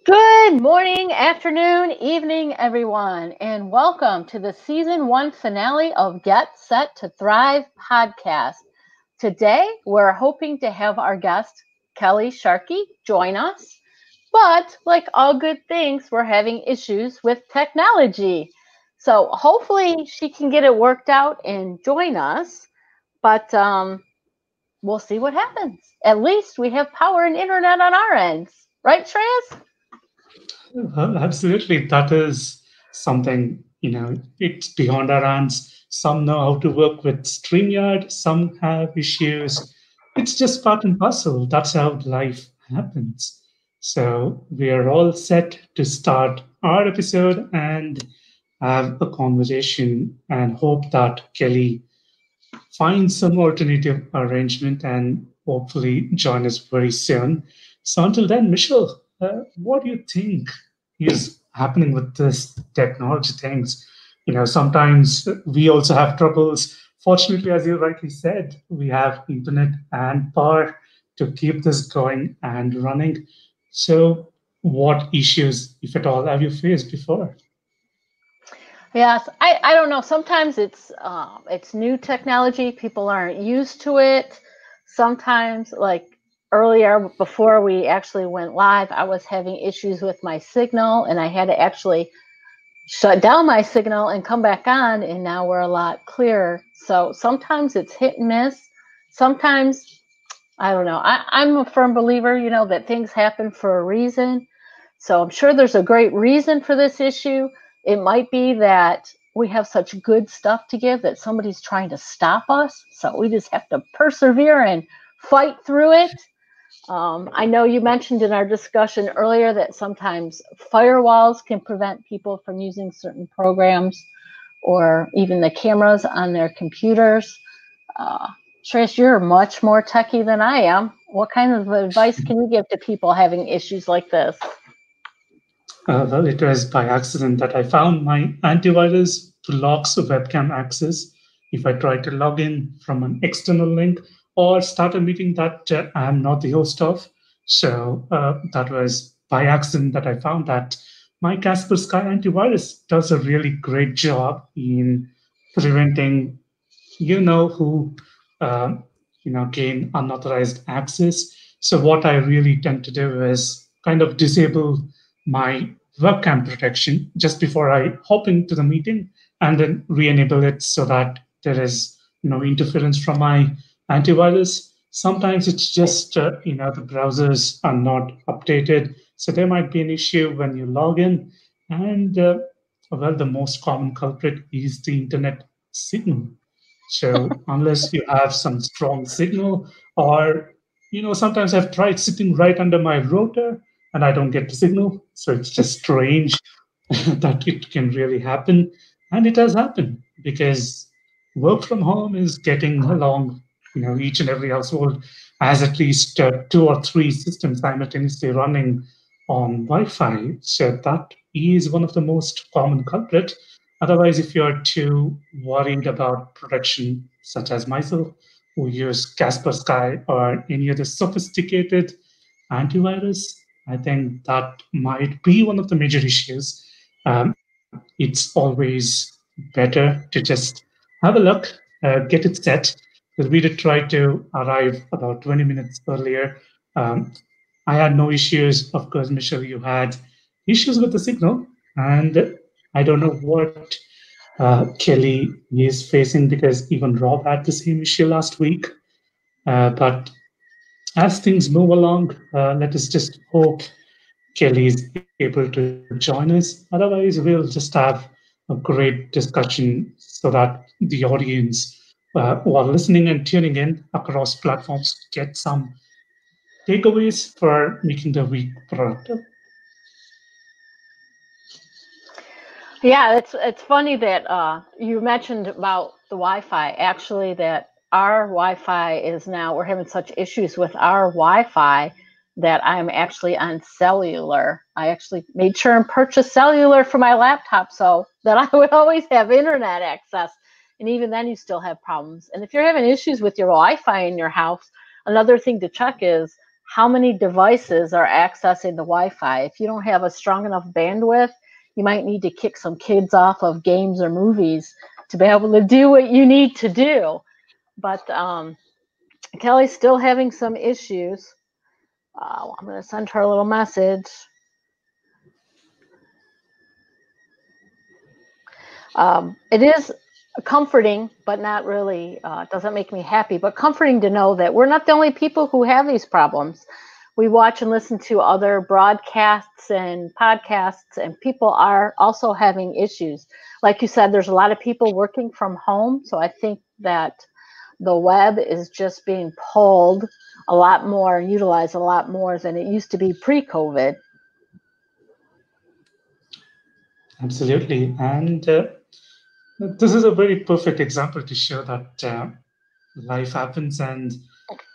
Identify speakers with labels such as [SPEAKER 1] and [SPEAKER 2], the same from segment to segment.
[SPEAKER 1] Good morning, afternoon, evening, everyone, and welcome to the season one finale of Get Set to Thrive podcast. Today, we're hoping to have our guest, Kelly Sharkey, join us. But like all good things, we're having issues with technology. So hopefully she can get it worked out and join us. But we'll see what happens. At least we have power and internet on our ends. Right, Shreyas?
[SPEAKER 2] Absolutely. That is something, it's beyond our hands. Some know how to work with StreamYard, some have issues. It's just part and parcel. That's how life happens. So we are all set to start our episode and have a conversation and hope that Kelly finds some alternative arrangement and hopefully join us very soon. So until then, Michelle, what do you think is happening with this technology things? Sometimes we also have troubles. Fortunately, as you rightly said, we have internet and power to keep this going and running. So, what issues, if at all, have you faced before?
[SPEAKER 1] Yes, I don't know. Sometimes it's new technology. People aren't used to it. Sometimes, like earlier, before we actually went live, I was having issues with my signal, and I had to actually shut down my signal and come back on, and now we're a lot clearer. So sometimes it's hit and miss. Sometimes I don't know. I'm a firm believer, that things happen for a reason. So I'm sure there's a great reason for this issue. It might be that we have such good stuff to give that somebody's trying to stop us. So we just have to persevere and fight through it. I know you mentioned in our discussion earlier that sometimes firewalls can prevent people from using certain programs or even the cameras on their computers. Uh, Trish, you're much more techie than I am. What kind of advice can you give to people having issues like this?
[SPEAKER 2] Well, it was by accident that I found my antivirus blocks webcam access if I try to log in from an external link or start a meeting that I am not the host of. So that was by accident that I found that my Kaspersky antivirus does a really great job in preventing who um, gain unauthorized access. So what I really tend to do is kind of disable my webcam protection just before I hop into the meeting and then re-enable it so that there is no interference from my antivirus. Sometimes it's just the browsers are not updated, so there might be an issue when you log in, and well, the most common culprit is the internet signal. So unless you have some strong signal, or sometimes I've tried sitting right under my router and I don't get the signal. So it's just strange that it can really happen. And it has happened because work from home is getting along. Each and every household has at least two or three systems simultaneously running on Wi-Fi. So that is one of the most common culprit. Otherwise, if you're too worried about protection, such as myself, who use Kaspersky or any other sophisticated antivirus, I think that might be one of the major issues. It's always better to just have a look, get it set. Because we did try to arrive about 20 minutes earlier. Um, I had no issues. Of course, Michelle, you had issues with the signal. And I don't know what Kelly is facing because even Rob had the same issue last week. But as things move along, let us just hope Kelly is able to join us. Otherwise, we'll just have a great discussion so that the audience who are listening and tuning in across platforms get some takeaways for making the week productive.
[SPEAKER 1] Yeah, it's funny that you mentioned about the Wi-Fi. Actually, that our Wi-Fi is now we're having such issues with our Wi-Fi that I'm actually on cellular. I actually made sure and purchased cellular for my laptop so that I would always have internet access. And even then, you still have problems. And if you're having issues with your Wi-Fi in your house, another thing to check is how many devices are accessing the Wi-Fi. If you don't have a strong enough bandwidth, you might need to kick some kids off of games or movies to be able to do what you need to do. But Kelly's still having some issues. I'm going to send her a little message. It is comforting, but not really, doesn't make me happy, but comforting to know that we're not the only people who have these problems. We watch and listen to other broadcasts and podcasts, and people are also having issues. Like you said, there's a lot of people working from home, so I think that the web is just being pulled a lot more, utilized a lot more than it used to be pre-COVID.
[SPEAKER 2] Absolutely. And this is a very perfect example to show that life happens. And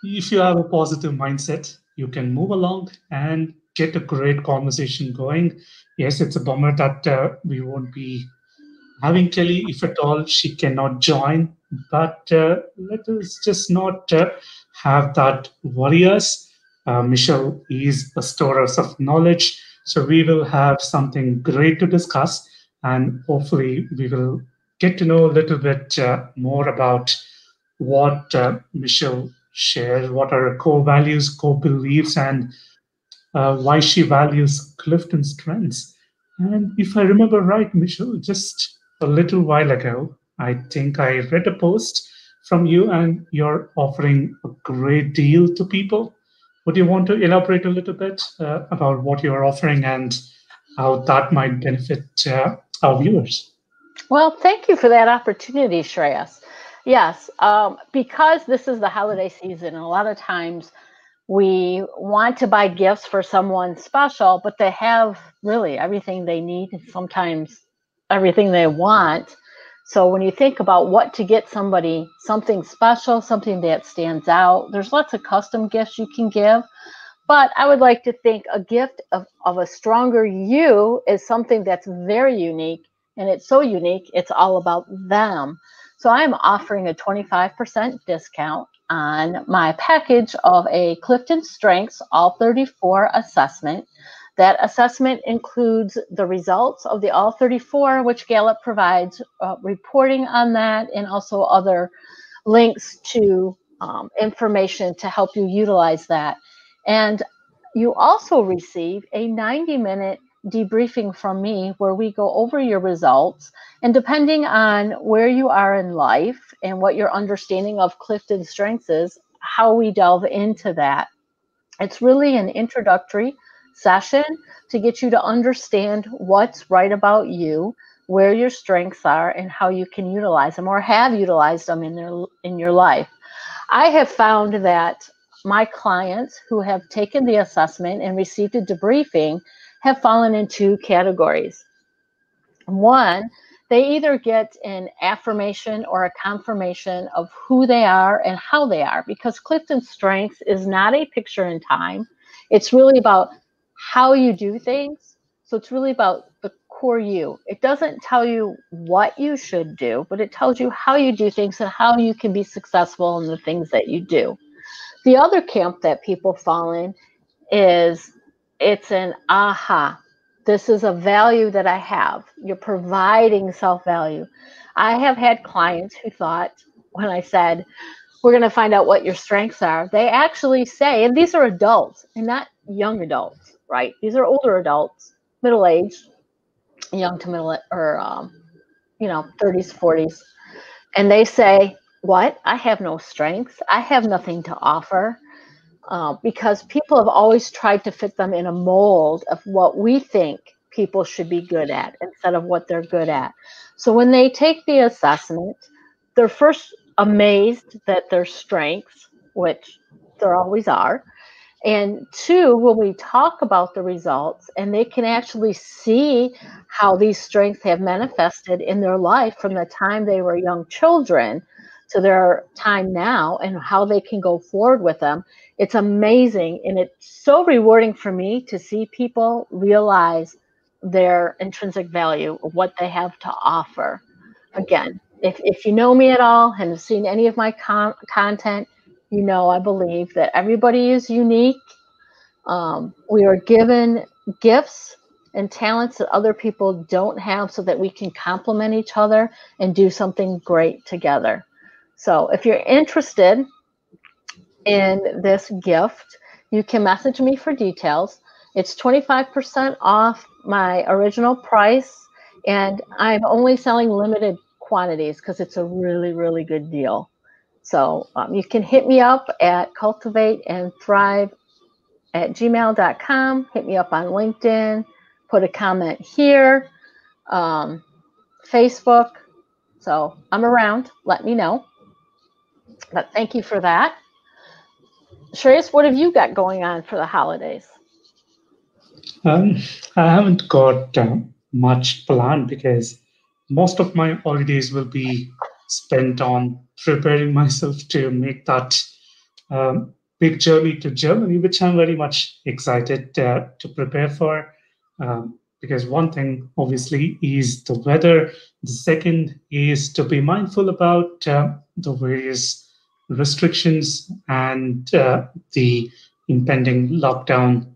[SPEAKER 2] if you have a positive mindset, you can move along and get a great conversation going. Yes, it's a bummer that we won't be having Kelly, if at all she cannot join. But let us just not have that worry us. Michelle is a storehouse of knowledge, so we will have something great to discuss, and hopefully we will get to know a little bit more about what Michelle shares, what are her core values, core beliefs, and why she values Clifton's strengths. And if I remember right, Michelle, just a little while ago, I think I read a post from you and you're offering a great deal to people. Would you want to elaborate a little bit about what you're offering and how that might benefit our viewers?
[SPEAKER 1] Well, thank you for that opportunity, Shreyas. Yes, because this is the holiday season, and a lot of times we want to buy gifts for someone special, but they have really everything they need and sometimes everything they want. So when you think about what to get somebody, something special, something that stands out, there's lots of custom gifts you can give. But I would like to think a gift of a stronger you is something that's very unique. And it's so unique, it's all about them. So I'm offering a 25% discount on my package of a Clifton Strengths All 34 assessment. That assessment includes the results of the All 34, which Gallup provides reporting on that, and also other links to information to help you utilize that. And you also receive a 90-minute debriefing from me where we go over your results. And depending on where you are in life and what your understanding of Clifton Strengths is, how we delve into that. It's really an introductory session to get you to understand what's right about you, where your strengths are, and how you can utilize them or have utilized them in your life. I have found that my clients who have taken the assessment and received a debriefing have fallen in two categories. One, they either get an affirmation or a confirmation of who they are and how they are, because Clifton Strengths is not a picture in time. It's really about how you do things. So it's really about the core you. It doesn't tell you what you should do, but it tells you how you do things and how you can be successful in the things that you do. The other camp that people fall in is it's an aha. This is a value that I have. You're providing self-value. I have had clients who thought when I said, we're going to find out what your strengths are, they actually say, and these are adults and not young adults, right? These are older adults, middle-aged, young to middle, or, 30s, 40s. And they say, what? I have no strengths. I have nothing to offer. Because people have always tried to fit them in a mold of what we think people should be good at instead of what they're good at. So when they take the assessment, they're first amazed that their strengths, which there always are, and two, when we talk about the results and they can actually see how these strengths have manifested in their life from the time they were young children to their time now and how they can go forward with them, it's amazing. And it's so rewarding for me to see people realize their intrinsic value of what they have to offer. Again, if you know me at all and have seen any of my content, I believe that everybody is unique We are given gifts and talents that other people don't have so that we can complement each other and do something great together. So if you're interested in this gift, you can message me for details. It's 25% off my original price, and I'm only selling limited quantities because it's a really, really good deal. So you can hit me up at cultivateandthrive@gmail.com. Hit me up on LinkedIn. Put a comment here. Facebook. So I'm around. Let me know. But thank you for that. Shreyas, what have you got going on for the holidays?
[SPEAKER 2] Um, I haven't got much planned because most of my holidays will be spent on preparing myself to make that big journey to Germany, which I'm very much excited to prepare for. Because one thing, obviously, is the weather. The second is to be mindful about the various restrictions and the impending lockdown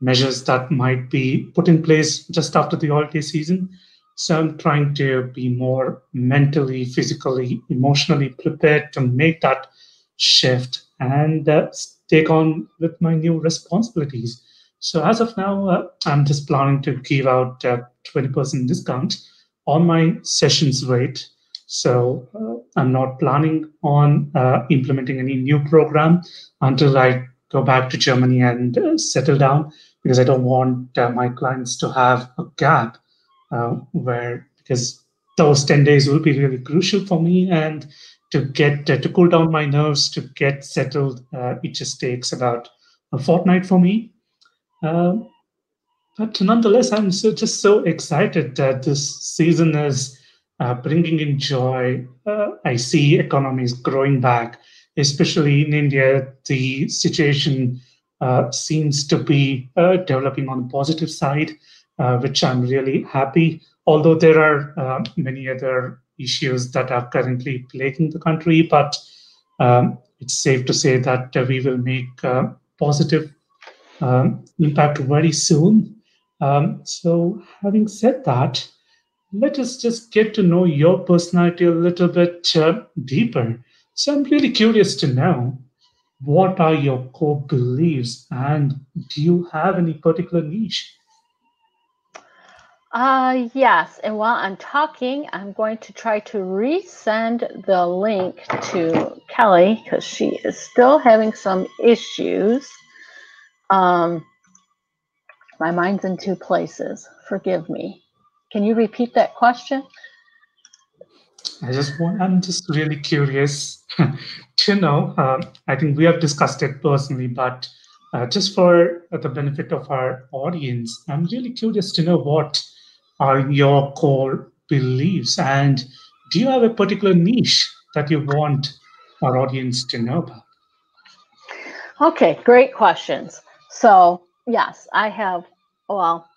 [SPEAKER 2] measures that might be put in place just after the holiday season. So I'm trying to be more mentally, physically, emotionally prepared to make that shift and take on with my new responsibilities. So as of now, I'm just planning to give out 20% discount on my sessions rate. So I'm not planning on implementing any new program until I go back to Germany and settle down, because I don't want my clients to have a gap where, because those 10 days will be really crucial for me, and to get to cool down my nerves, to get settled, it just takes about a fortnight for me. Uh, but nonetheless, I'm just so excited that this season is bringing in joy. I see economies growing back, especially in India. The situation seems to be developing on the positive side, which I'm really happy. Although there are many other issues that are currently plaguing the country, but it's safe to say that we will make positive impact very soon. So, having said that, let us just get to know your personality a little bit deeper. So, I'm really curious to know, what are your core beliefs, and do you have any particular niche?
[SPEAKER 1] Yes, and while I'm talking, I'm going to try to resend the link to Kelly because she is still having some issues. Um, my mind's in two places. Forgive me. Can you repeat that question?
[SPEAKER 2] I'm just really curious to know. I think we have discussed it personally, but just for the benefit of our audience, I'm really curious to know, what are your core beliefs, and do you have a particular niche that you want our audience to know about?
[SPEAKER 1] Okay, great questions. So, yes, I have, well,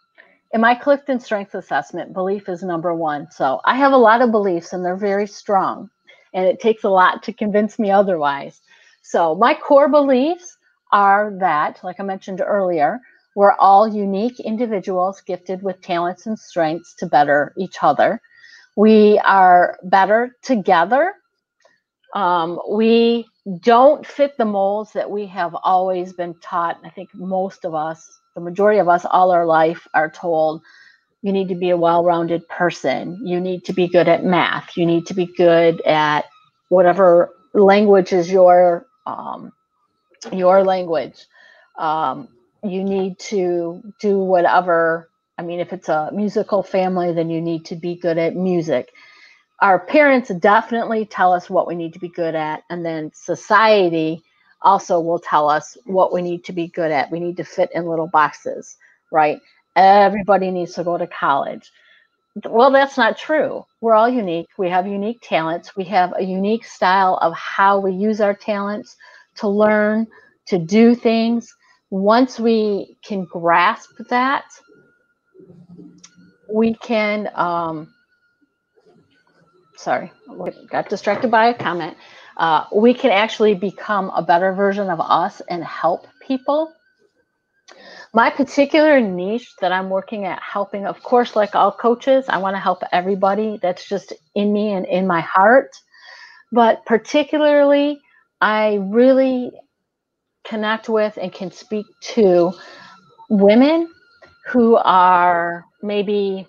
[SPEAKER 1] in my Clifton Strengths Assessment, belief is number one. So I have a lot of beliefs and they're very strong. And it takes a lot to convince me otherwise. So my core beliefs are that, like I mentioned earlier, we're all unique individuals gifted with talents and strengths to better each other. We are better together. We don't fit the molds that we have always been taught. I think most of us, the majority of us, all our life are told you need to be a well-rounded person. You need to be good at math. You need to be good at whatever language is your language. You need to do whatever. I mean, if it's a musical family, then you need to be good at music. Our parents definitely tell us what we need to be good at, and then society also will tell us what we need to be good at. We need to fit in little boxes, right? Everybody needs to go to college. Well, that's not true. We're all unique. We have unique talents. We have a unique style of how we use our talents to learn, to do things. Once we can grasp that, we can, sorry, got distracted by a comment. We can actually become a better version of us and help people. My particular niche that I'm working at helping, of course, like all coaches, I want to help everybody. That's just in me and in my heart. But particularly, I really connect with and can speak to women who are maybe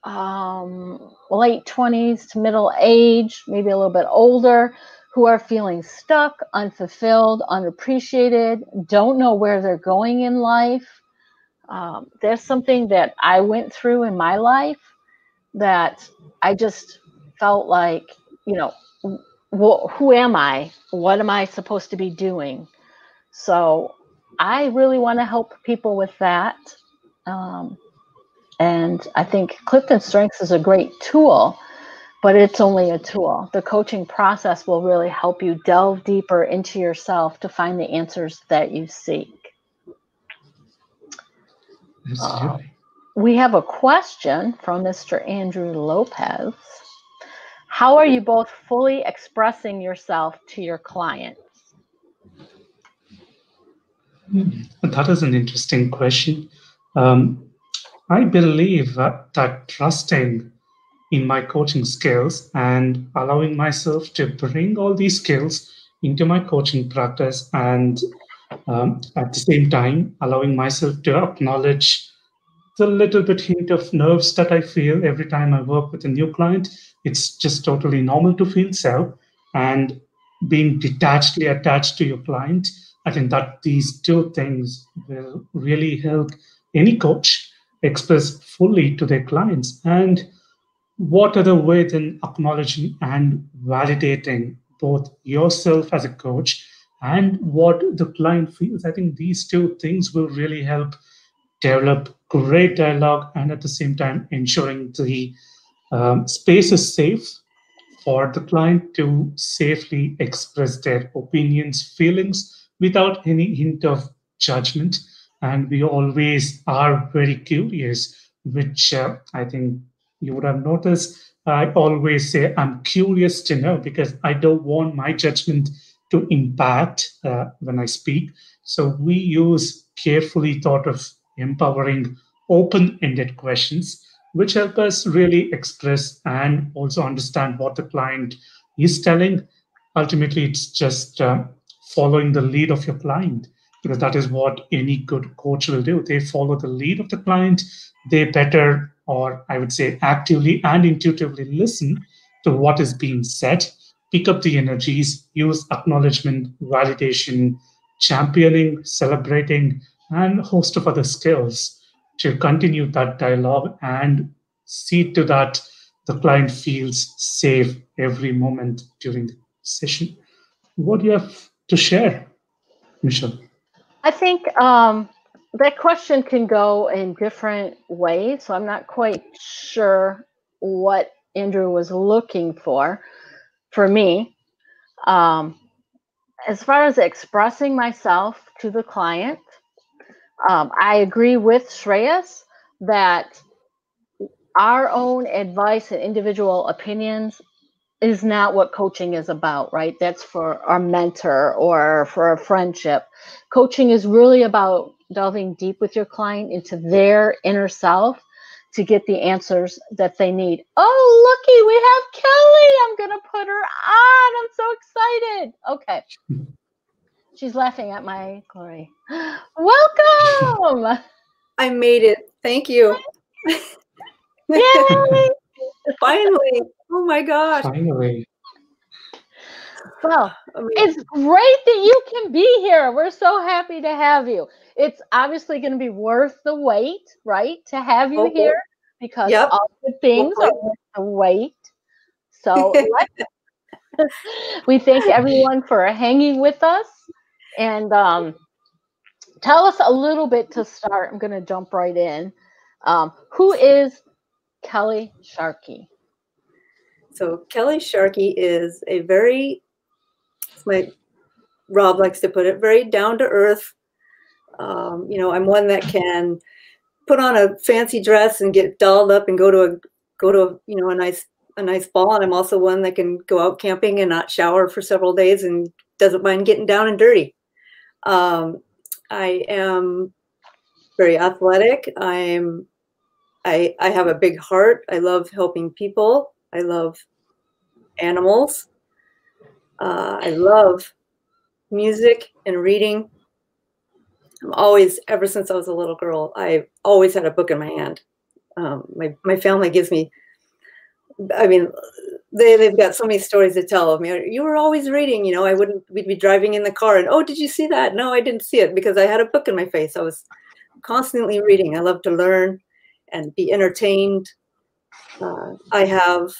[SPEAKER 1] late 20s to middle age, maybe a little bit older, who are feeling stuck, unfulfilled, unappreciated, don't know where they're going in life. There's something that I went through in my life that I just felt like, you know, who am I? What am I supposed to be doing? So I really want to help people with that. And I think Clifton Strengths is a great tool, but it's only a tool. The coaching process will really help you delve deeper into yourself to find the answers that you seek.
[SPEAKER 2] Absolutely.
[SPEAKER 1] We have a question from Mr. Andrew Lopez. How are you both fully expressing yourself to your clients?
[SPEAKER 2] That is an interesting question. I believe that trusting in my coaching skills and allowing myself to bring all these skills into my coaching practice, and at the same time allowing myself to acknowledge the little bit hint of nerves that I feel every time I work with a new client. It's just totally normal to feel so. And being detachedly attached to your client, I think that these two things will really help any coach express fully to their clients. And what other way than acknowledging and validating both yourself as a coach and what the client feels? I think these two things will really help develop great dialogue, and at the same time ensuring the space is safe for the client to safely express their opinions, feelings without any hint of judgment. And we always are very curious, which I think you would have noticed. I always say I'm curious to know because I don't want my judgment to impact when I speak. So we use carefully thought of empowering open ended questions which help us really express and also understand what the client is telling. Ultimately, it's just following the lead of your client, because that is what any good coach will do. They follow the lead of the client. They better, or I would say, actively and intuitively listen to what is being said, pick up the energies, use acknowledgement, validation, championing, celebrating, and a host of other skills to continue that dialogue and see to that the client feels safe every moment during the session. What do you have to share, Michelle?
[SPEAKER 1] I think that question can go in different ways. So I'm not quite sure what Andrew was looking for me. Um, as far as expressing myself to the client, I agree with Shreyas that our own advice and individual opinions is not what coaching is about, right? That's for our mentor or for a friendship. Coaching is really about delving deep with your client into their inner self to get the answers that they need. Oh, looky, we have Kelly. I'm going to put her on. I'm so excited. Okay. She's laughing at my glory. Welcome.
[SPEAKER 3] I made it. Thank you.
[SPEAKER 1] Yay.
[SPEAKER 3] Finally. Oh my gosh.
[SPEAKER 2] Finally.
[SPEAKER 1] Well, it's great that you can be here. We're so happy to have you. It's obviously going to be worth the wait, right? To have you here, because all good things are worth the wait. So we thank everyone for hanging with us. And tell us a little bit to start. I'm going to jump right in. Who is Kelly Sharkey?
[SPEAKER 3] So Kelly Sharkey is a very, like Rob likes to put it, very down to earth. You know, I'm one that can put on a fancy dress and get dolled up and go to you know, a nice ball. And I'm also one that can go out camping and not shower for several days and doesn't mind getting down and dirty. I am very athletic. I have a big heart. I love helping people. I love animals. I love music and reading. I'm always, ever since I was a little girl, I always had a book in my hand. My family gives me, I mean, they've got so many stories to tell of me. You were always reading, you know. We'd be driving in the car and, oh, did you see that? No, I didn't see it, because I had a book in my face. I was constantly reading. I love to learn and be entertained. I have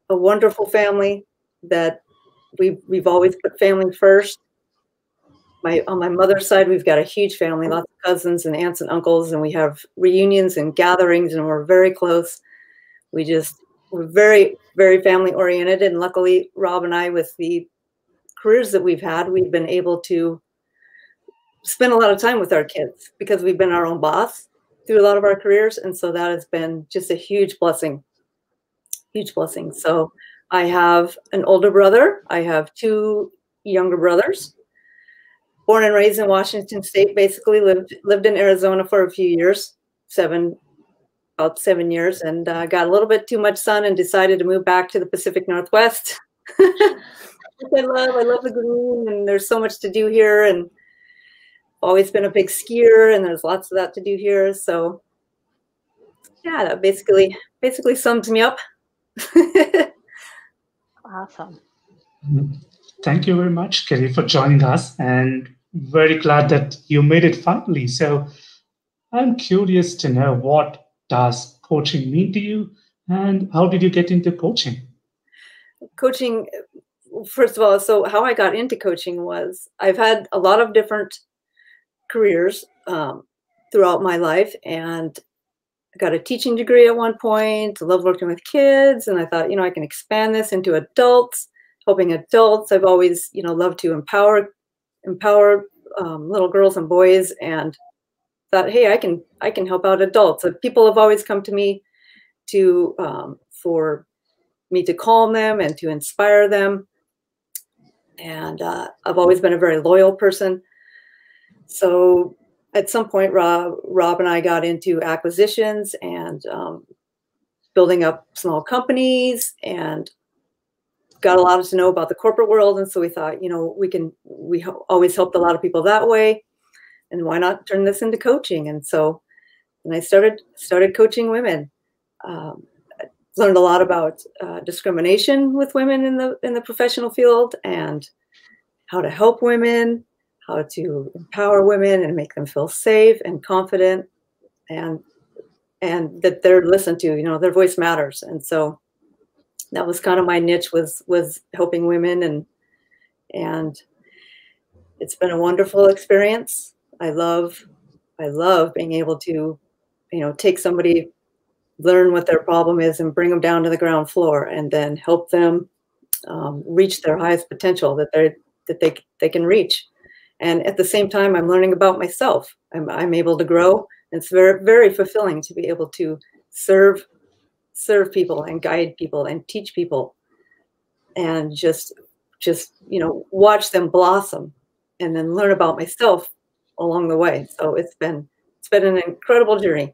[SPEAKER 3] a wonderful family that we've always put family first. On my mother's side, we've got a huge family, lots of cousins and aunts and uncles, and we have reunions and gatherings, and we're very close. We're very, very family oriented. And luckily, Rob and I, with the careers that we've had, we've been able to spend a lot of time with our kids because we've been our own boss through a lot of our careers. And so that has been just a huge blessing, huge blessing. So I have an older brother. I have two younger brothers. Born and raised in Washington State, basically lived in Arizona for a few years, about 7 years, and got a little bit too much sun and decided to move back to the Pacific Northwest. Which I love. I love the green, and there's so much to do here, and always been a big skier, and there's lots of that to do here. So yeah, that basically sums me up.
[SPEAKER 1] Awesome.
[SPEAKER 2] Thank you very much, Kelly, for joining us, and very glad that you made it finally. So I'm curious to know, what does coaching mean to you, and how did you get into coaching?
[SPEAKER 3] Coaching, first of all, so how I got into coaching was I've had a lot of different careers throughout my life, and I got a teaching degree at one point. I love working with kids, and I thought, I can expand this into adults, helping adults. I've always, loved to empower little girls and boys, and thought, hey, I can help out adults. People have always come to me for me to calm them and to inspire them, and I've always been a very loyal person. So at some point, Rob and I got into acquisitions and building up small companies, and got a lot to know about the corporate world. And so we thought, we always helped a lot of people that way, and why not turn this into coaching? And so, I started coaching women. Learned a lot about discrimination with women in the professional field, and how to help women, how to empower women and make them feel safe and confident, and that they're listened to. Their voice matters. And so that was kind of my niche, was helping women, and it's been a wonderful experience. I love being able to, take somebody, learn what their problem is, and bring them down to the ground floor, and then help them reach their highest potential that they can reach. And at the same time, I'm learning about myself. I'm able to grow. It's very, very fulfilling to be able to serve people and guide people and teach people, and just watch them blossom, and then learn about myself along the way. So it's been an incredible journey.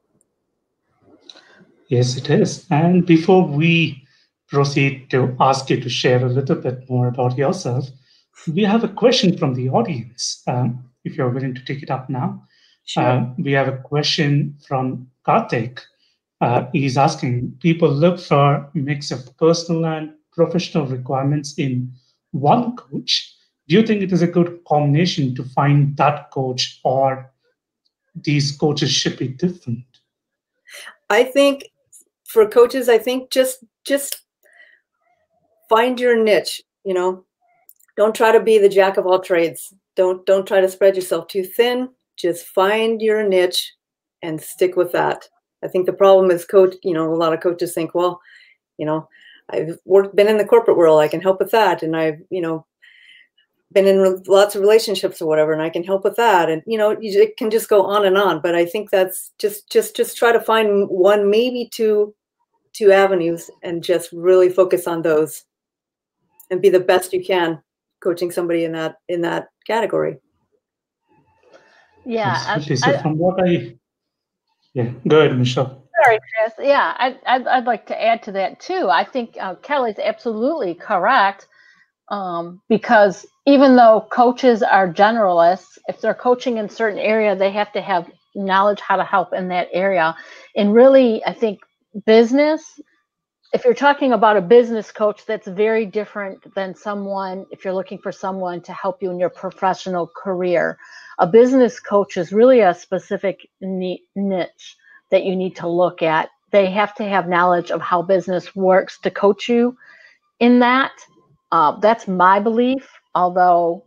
[SPEAKER 2] Yes, it is. And before we proceed to ask you to share a little bit more about yourself, we have a question from the audience. If you're willing to take it up now.
[SPEAKER 3] Sure.
[SPEAKER 2] We have a question from Karthik. He's asking, people look for a mix of personal and professional requirements in one coach. Do you think it is a good combination to find that coach, or these coaches should be different?
[SPEAKER 3] I think for coaches, just find your niche. Don't try to be the jack of all trades. Don't try to spread yourself too thin. Just find your niche and stick with that. I think the problem is a lot of coaches think, well, I've been in the corporate world, I can help with that. And I've, been in lots of relationships or whatever, and I can help with that. And, it can just go on and on. But I think that's just try to find one, maybe two avenues, and just really focus on those, and be the best you can coaching somebody in that category.
[SPEAKER 1] Yeah.
[SPEAKER 2] So from what I Yeah, good, Michelle.
[SPEAKER 1] Sorry, Chris. Yeah, I'd like to add to that too. I think Kelly's absolutely correct, because even though coaches are generalists, if they're coaching in a certain area, they have to have knowledge how to help in that area. And really, I think business, if you're talking about a business coach, that's very different than someone, if you're looking for someone to help you in your professional career. A business coach is really a specific niche that you need to look at. They have to have knowledge of how business works to coach you in that. That's my belief, although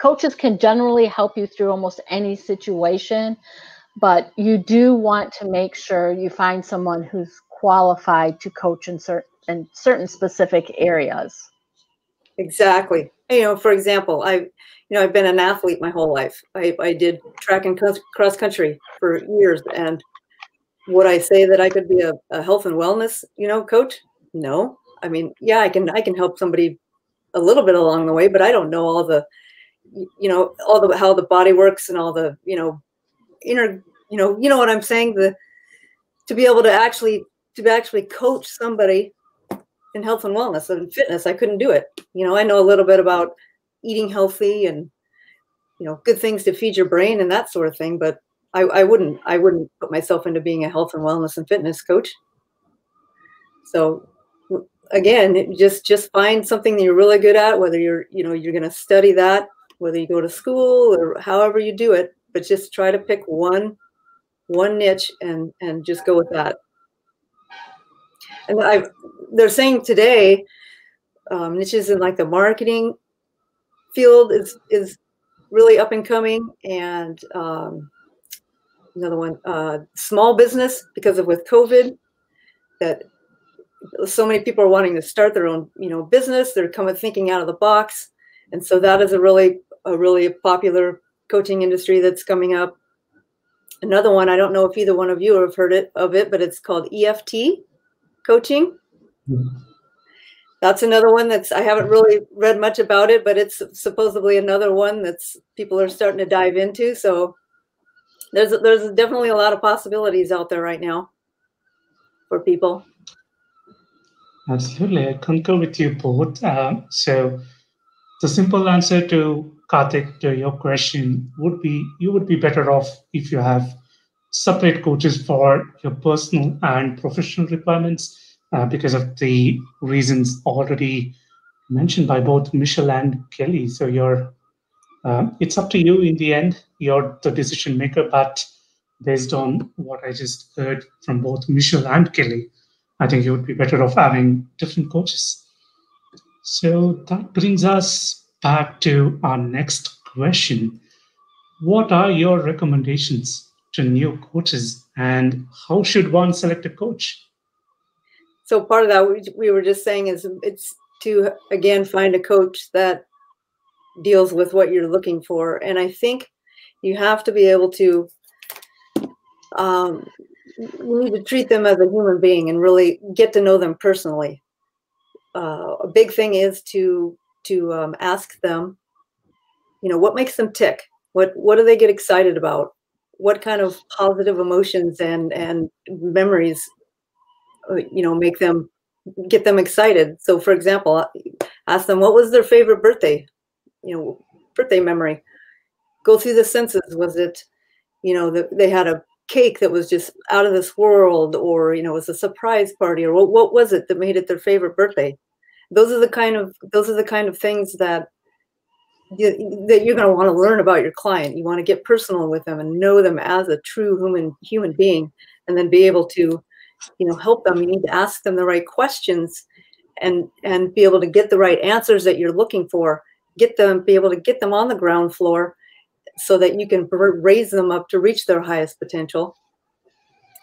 [SPEAKER 1] coaches can generally help you through almost any situation, but you do want to make sure you find someone who's qualified to coach in certain specific areas.
[SPEAKER 3] Exactly. For example, I've been an athlete my whole life. I did track and cross country for years, and would I say that I could be a health and wellness, coach? No. I mean, yeah, I can help somebody a little bit along the way, but I don't know all the, how the body works and all the, inner, you know what I'm saying? To be able to actually coach somebody in health and wellness and fitness, I couldn't do it. I know a little bit about eating healthy and, good things to feed your brain and that sort of thing, but I wouldn't put myself into being a health and wellness and fitness coach. So again, just find something that you're really good at, whether you're going to study that, whether you go to school or however you do it, but just try to pick one niche and just go with that. And they're saying today, niches in like the marketing field is really up and coming, and another one, small business, because of with COVID, that so many people are wanting to start their own, business. They're thinking out of the box, and so that is a really popular coaching industry that's coming up. Another one, I don't know if either one of you have heard of it, but it's called EFT coaching. Mm-hmm. That's another one I haven't really read much about it, but it's supposedly another one that's people are starting to dive into. So there's definitely a lot of possibilities out there right now for people.
[SPEAKER 2] Absolutely, I concur with you both. So the simple answer to Karthik, to your question, would be you would be better off if you have separate coaches for your personal and professional requirements, because of the reasons already mentioned by both Michelle and Kelly. So it's up to you in the end. You're the decision maker, but based on what I just heard from both Michelle and Kelly, I think you would be better off having different coaches. So that brings us back to our next question. What are your recommendations to new coaches, and how should one select a coach?
[SPEAKER 3] So part of that we were just saying is it's to, again, find a coach that deals with what you're looking for. And I think you have to be able to, you need to treat them as a human being and really get to know them personally. A big thing is to ask them, what makes them tick? What do they get excited about? What kind of positive emotions and memories, get them excited? So, for example, ask them, what was their favorite birthday memory? Go through the senses. Was it, they had a cake that was just out of this world, or, it was a surprise party, or what was it that made it their favorite birthday? Those are the kind of things that you're going to want to learn about your client. You want to get personal with them and know them as a true human being, and then be able to, help them. You need to ask them the right questions and be able to get the right answers that you're looking for. Be able to get them on the ground floor so that you can raise them up to reach their highest potential.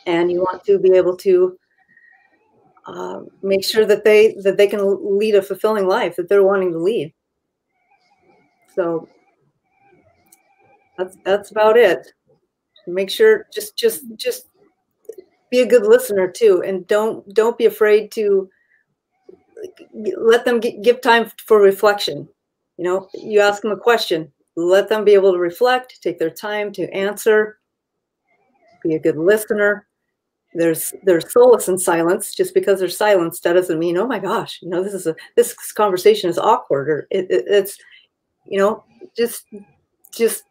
[SPEAKER 3] And you want to be able to make sure that they can lead a fulfilling life that they're wanting to lead. So that's about it. Make sure just be a good listener too, and don't be afraid to let them give time for reflection. You ask them a question, let them be able to reflect, take their time to answer, be a good listener. There's solace in silence. Just because there's silence, that doesn't mean, oh my gosh, this conversation is awkward, or it's, just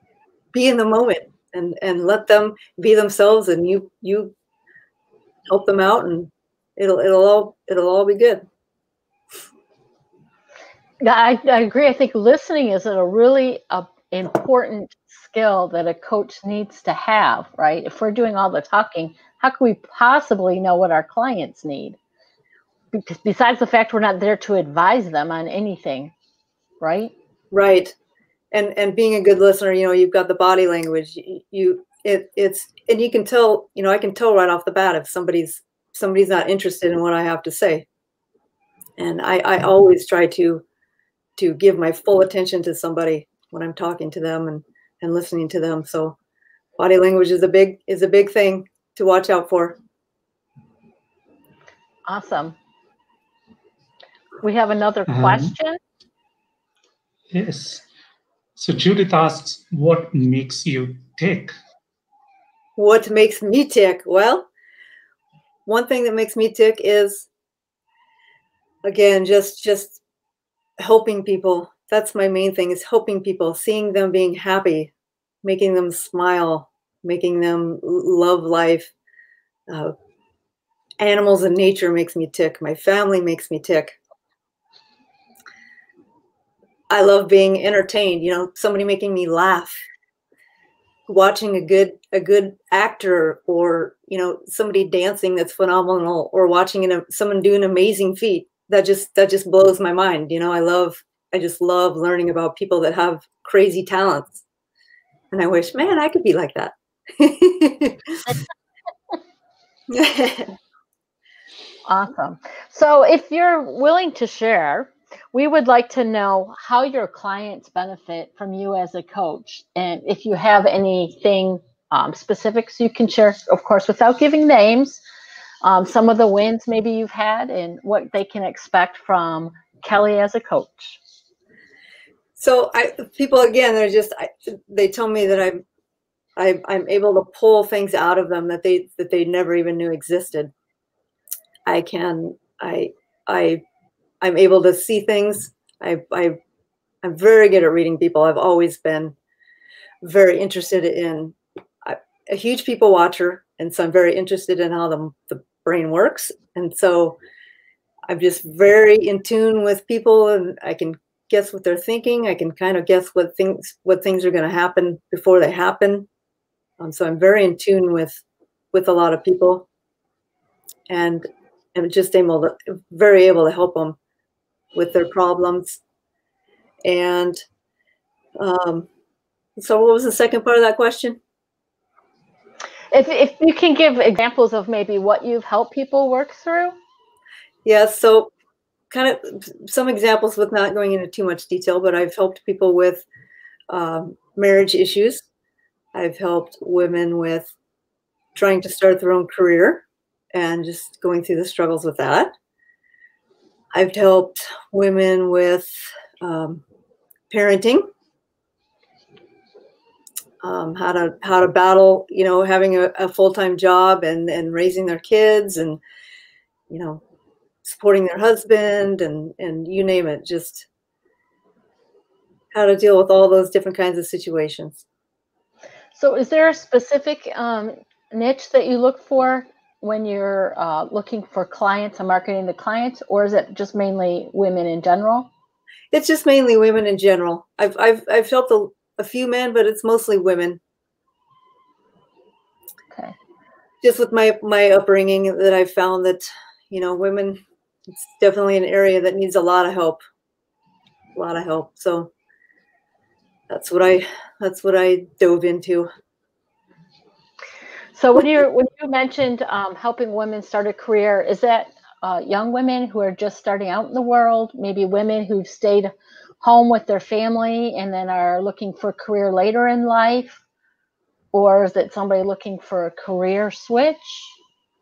[SPEAKER 3] be in the moment and let them be themselves, and you help them out, and it'll all be good.
[SPEAKER 1] Yeah, I agree. I think listening is a really important skill that a coach needs to have, right? If we're doing all the talking, how can we possibly know what our clients need? Because besides the fact we're not there to advise them on anything, right?
[SPEAKER 3] Right. And being a good listener, you've got the body language. It's and you can tell, I can tell right off the bat if somebody's not interested in what I have to say. And I always try to give my full attention to somebody when I'm talking to them and listening to them. So body language is a big thing to watch out for.
[SPEAKER 1] Awesome. We have another question.
[SPEAKER 2] Yes. So Judith asks, what makes you tick?
[SPEAKER 3] What makes me tick? Well, one thing that makes me tick is, again, just helping people. That's my main thing, is helping people, seeing them being happy, making them smile, making them love life. Animals and nature makes me tick. My family makes me tick. I love being entertained, somebody making me laugh, watching a good actor, or, somebody dancing that's phenomenal, or watching someone do an amazing feat. That just blows my mind. I just love learning about people that have crazy talents. And I wish, man, I could be like that.
[SPEAKER 1] Awesome. So if you're willing to share, we would like to know how your clients benefit from you as a coach. And if you have anything specifics you can share, of course, without giving names, some of the wins maybe you've had and what they can expect from Kelly as a coach.
[SPEAKER 3] So people, again, they tell me that I'm able to pull things out of them that they never even knew existed. I'm able to see things. I'm very good at reading people. I've always been very interested in a huge people watcher. And so I'm very interested in how the brain works. And so I'm just very in tune with people, and I can guess what they're thinking. I can kind of guess what things are going to happen before they happen. So I'm very in tune with a lot of people, and I'm just very able to help them with their problems. And so what was the second part of that question?
[SPEAKER 1] If you can give examples of maybe what you've helped people work through.
[SPEAKER 3] Yeah, so kind of some examples, with not going into too much detail, but I've helped people with marriage issues. I've helped women with trying to start their own career and just going through the struggles with that. I've helped women with parenting, how to battle, having a full-time job and raising their kids, and supporting their husband, and you name it, just how to deal with all those different kinds of situations.
[SPEAKER 1] So is there a specific niche that you look for when you're looking for clients and marketing to clients, or is it just mainly women in general?
[SPEAKER 3] It's just mainly women in general. I've helped a few men, but it's mostly women.
[SPEAKER 1] Okay.
[SPEAKER 3] Just with my upbringing, that I've found that, women, it's definitely an area that needs a lot of help. So that's what I dove into.
[SPEAKER 1] So when you mentioned helping women start a career, is that young women who are just starting out in the world, maybe women who've stayed home with their family and then are looking for a career later in life? Or is it somebody looking for a career switch?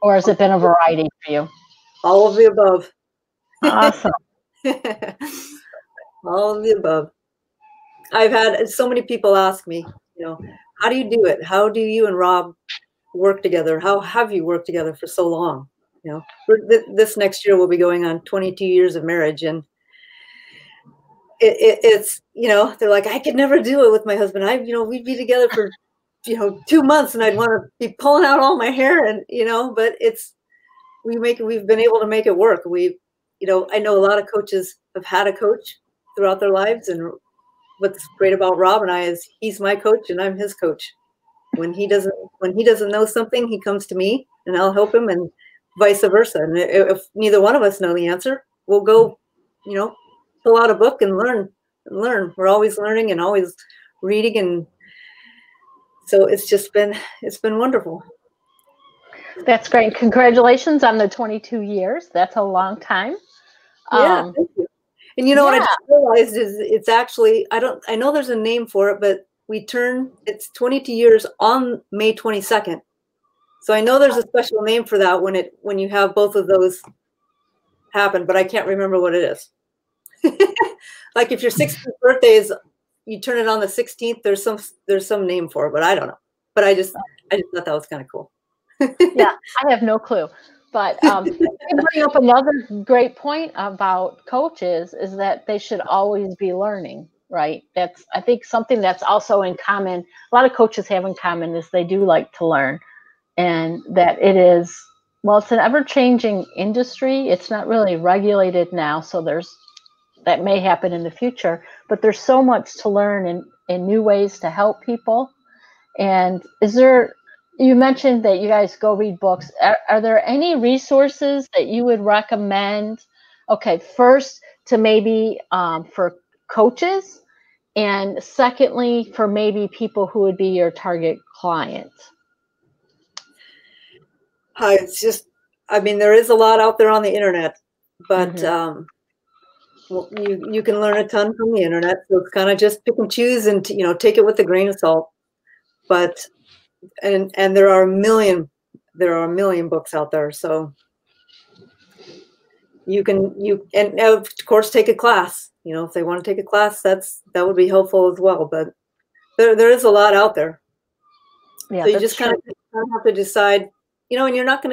[SPEAKER 1] Or has it been a variety for you?
[SPEAKER 3] All of the above.
[SPEAKER 1] Awesome.
[SPEAKER 3] All of the above. I've had so many people ask me, how do you do it? How do you and Rob work together? How have you worked together for so long? You know, this next year we'll be going on 22 years of marriage, and it's, you know, they're like, I could never do it with my husband. We'd be together for, 2 months, and I'd want to be pulling out all my hair, and but we've been able to make it work. I know a lot of coaches have had a coach throughout their lives, and what's great about Rob and I is he's my coach and I'm his coach. When he doesn't know something, he comes to me and I'll help him, and vice versa. And if neither one of us know the answer, we'll go, pull out a book and learn. We're always learning and always reading, and so it's been wonderful.
[SPEAKER 1] That's great. Congratulations on the 22 years. That's a long time.
[SPEAKER 3] Yeah, thank you. And what I just realized is it's actually, I know there's a name for it, but it's 22 years on May 22nd. So I know there's a special name for that when you have both of those happen, but I can't remember what it is. Like if your 16th birthday is, you turn it on the 16th, there's some name for it, but I don't know. But I just thought that was kind of cool.
[SPEAKER 1] Yeah, I have no clue. But you bring up another great point about coaches is that they should always be learning, right? That's, I think, something that's also in common. A lot of coaches have in common is they do like to learn, and that it is, well, it's an ever-changing industry. It's not really regulated now, so that may happen in the future, but there's so much to learn in new ways to help people. And you mentioned that you guys go read books. Are there any resources that you would recommend? Okay, first to maybe for coaches, and secondly for maybe people who would be your target client.
[SPEAKER 3] It's just, there is a lot out there on the internet, but you can learn a ton from the internet. So it's kind of just pick and choose and take it with a grain of salt. But and there are a million books out there, so and of course take a class. If they want to take a class, that would be helpful as well. But there is a lot out there. Yeah, so you just kind of have to decide, and you're not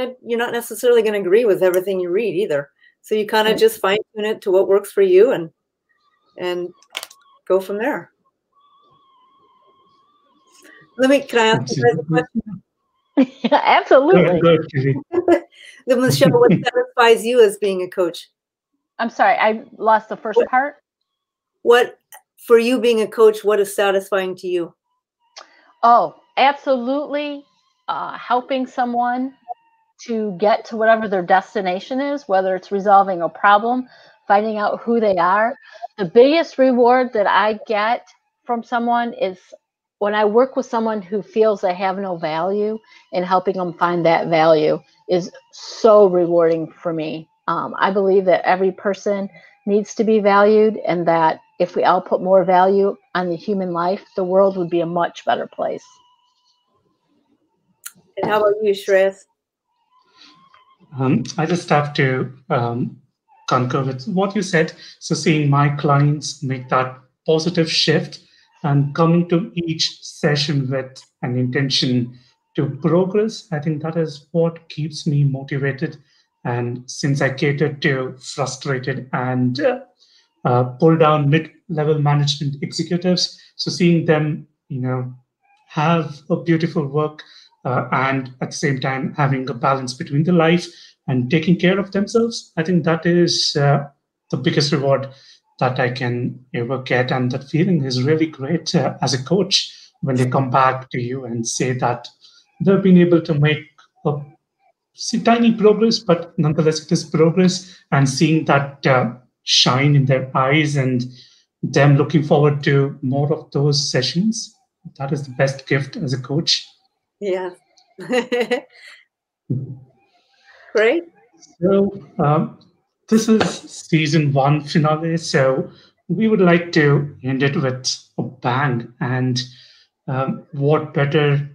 [SPEAKER 3] necessarily going to agree with everything you read either. So you kind of just fine tune it to what works for you and go from there. Can I ask you guys a question?
[SPEAKER 1] Yeah, absolutely.
[SPEAKER 3] Then Michelle, what satisfies you as being a coach?
[SPEAKER 1] I'm sorry, I lost the first part.
[SPEAKER 3] What, for you being a coach, what is satisfying to you?
[SPEAKER 1] Oh, absolutely. Helping someone to get to whatever their destination is, whether it's resolving a problem, finding out who they are. The biggest reward that I get from someone is when I work with someone who feels they have no value, and helping them find that value is so rewarding for me. I believe that every person needs to be valued, and that if we all put more value on the human life, the world would be a much better place.
[SPEAKER 3] And how about you, Shreyas?
[SPEAKER 2] I just have to concur with what you said. So seeing my clients make that positive shift and coming to each session with an intention to progress, I think that is what keeps me motivated. And since I cater to frustrated and pull down mid-level management executives, so seeing them, have a beautiful work and at the same time having a balance between the life and taking care of themselves, I think that is the biggest reward that I can ever get. And that feeling is really great as a coach when they come back to you and say that they've been able to make a tiny progress, but nonetheless it is progress, and seeing that shine in their eyes and them looking forward to more of those sessions. That is the best gift as a coach.
[SPEAKER 3] Yeah. Great.
[SPEAKER 2] So this is season 1 finale. So we would like to end it with a bang. And what better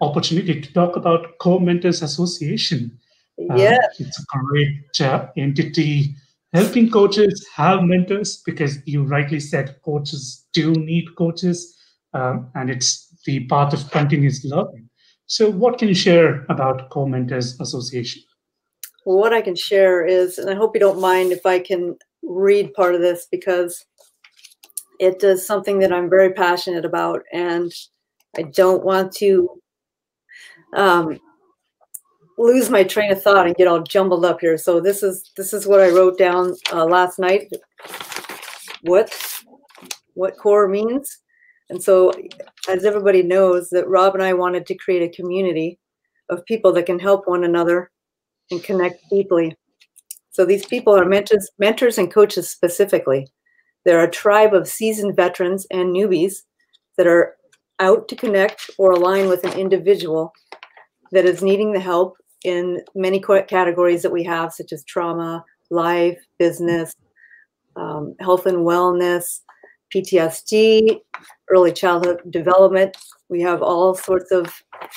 [SPEAKER 2] opportunity to talk about Co-Mentors Association.
[SPEAKER 3] Yeah.
[SPEAKER 2] It's a great entity helping coaches have mentors, because you rightly said coaches do need coaches, and it's the path of continuous learning. So, what can you share about Co-Mentors Association?
[SPEAKER 3] Well, what I can share is, and I hope you don't mind if I can read part of this, because it is something that I'm very passionate about, and I don't want to lose my train of thought and get all jumbled up here. So this is what I wrote down last night. What core means. And so, as everybody knows, that Rob and I wanted to create a community of people that can help one another and connect deeply. So these people are mentors and coaches specifically. They're a tribe of seasoned veterans and newbies that are out to connect or align with an individual that is needing the help in many categories that we have, such as trauma, life, business, health and wellness, PTSD, early childhood development. We have all sorts of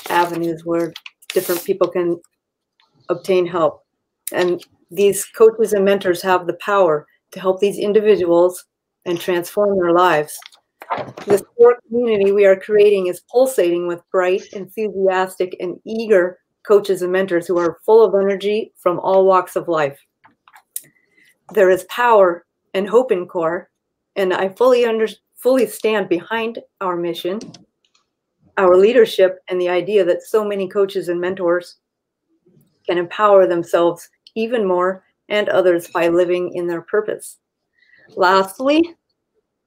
[SPEAKER 3] avenues where different people can obtain help. And these coaches and mentors have the power to help these individuals and transform their lives. This core community we are creating is pulsating with bright, enthusiastic, and eager coaches and mentors who are full of energy from all walks of life. There is power and hope in core, and I fully stand behind our mission, our leadership, and the idea that so many coaches and mentors can empower themselves even more and others by living in their purpose. Lastly,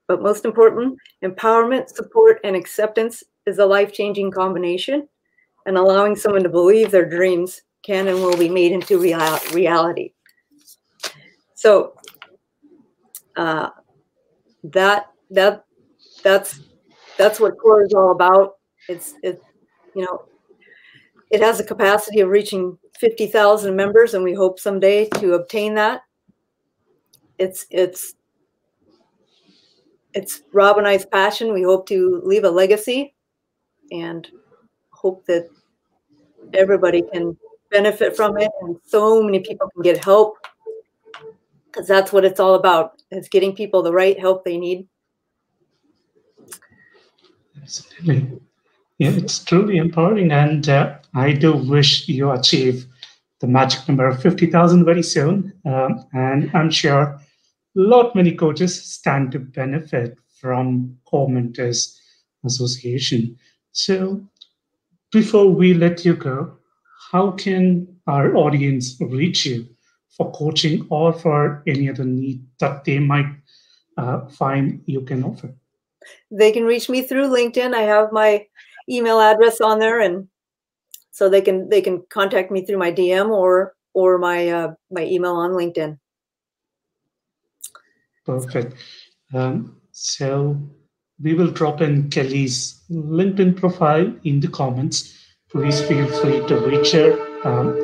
[SPEAKER 3] but most important, empowerment, support, and acceptance is a life-changing combination, and allowing someone to believe their dreams can and will be made into reality. So that's what CORE is all about. It has a capacity of reaching 50,000 members, and we hope someday to obtain that. It's Rob and I's passion. We hope to leave a legacy and hope that everybody can benefit from it and so many people can get help, because that's what it's all about. It's getting people the right help they need.
[SPEAKER 2] Absolutely. Yeah, it's truly empowering, and I do wish you achieve the magic number of 50,000 very soon. And I'm sure many coaches stand to benefit from Co-Mentors Association. So before we let you go, how can our audience reach you for coaching or for any other need that they might find you can offer?
[SPEAKER 3] They can reach me through LinkedIn. I have my email address on there, and so they can contact me through my DM or my email on LinkedIn.
[SPEAKER 2] Perfect. So we will drop in Kelly's LinkedIn profile in the comments. Please feel free to reach her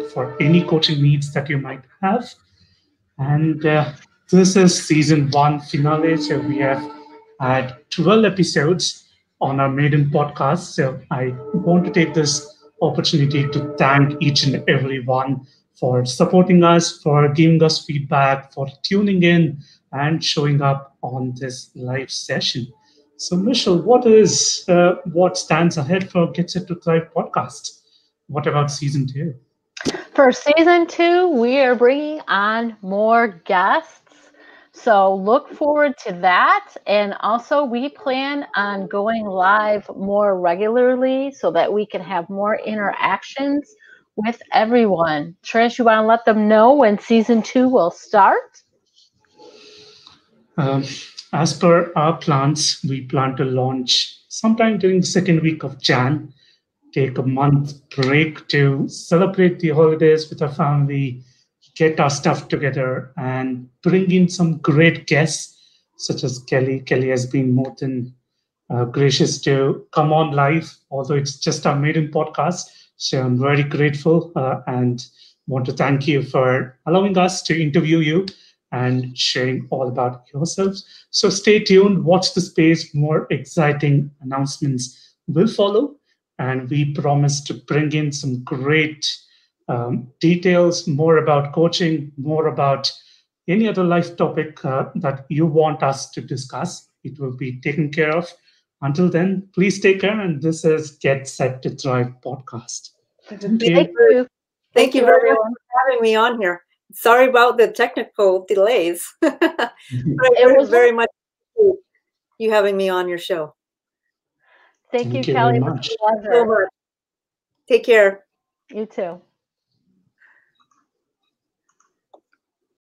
[SPEAKER 2] for any coaching needs that you might have. And this is season 1 finale. So we have had 12 episodes on our maiden podcast. So I want to take this opportunity to thank each and every one for supporting us, for giving us feedback, for tuning in and showing up on this live session. So, Michele, what stands ahead for Get Set to Thrive podcast? What about season 2?
[SPEAKER 1] For season 2, we are bringing on more guests. So look forward to that. And also, we plan on going live more regularly so that we can have more interactions with everyone. Trish, you want to let them know when season 2 will start?
[SPEAKER 2] As per our plans, we plan to launch sometime during the second week of Jan. Take a month break to celebrate the holidays with our family, get our stuff together, and bring in some great guests such as Kelly. Kelly has been more than gracious to come on live, although it's just our maiden podcast. So I'm very grateful and want to thank you for allowing us to interview you and sharing all about yourselves. So stay tuned, watch the space, more exciting announcements will follow. And we promise to bring in some great details, more about coaching, more about any other life topic that you want us to discuss. It will be taken care of Until then, please take care. And this is Get Set to Thrive podcast. Thank
[SPEAKER 1] Thank
[SPEAKER 2] you.
[SPEAKER 1] you.
[SPEAKER 3] Thank you very much
[SPEAKER 1] everyone.
[SPEAKER 3] for having me on here. Sorry about the technical delays. But I
[SPEAKER 1] It was
[SPEAKER 3] very much appreciate you having me on your show.
[SPEAKER 1] Thank you,
[SPEAKER 2] Thank you
[SPEAKER 1] Kelly.
[SPEAKER 2] very
[SPEAKER 1] It was
[SPEAKER 2] much.
[SPEAKER 1] a pleasure.
[SPEAKER 3] So much. Take care.
[SPEAKER 1] You too.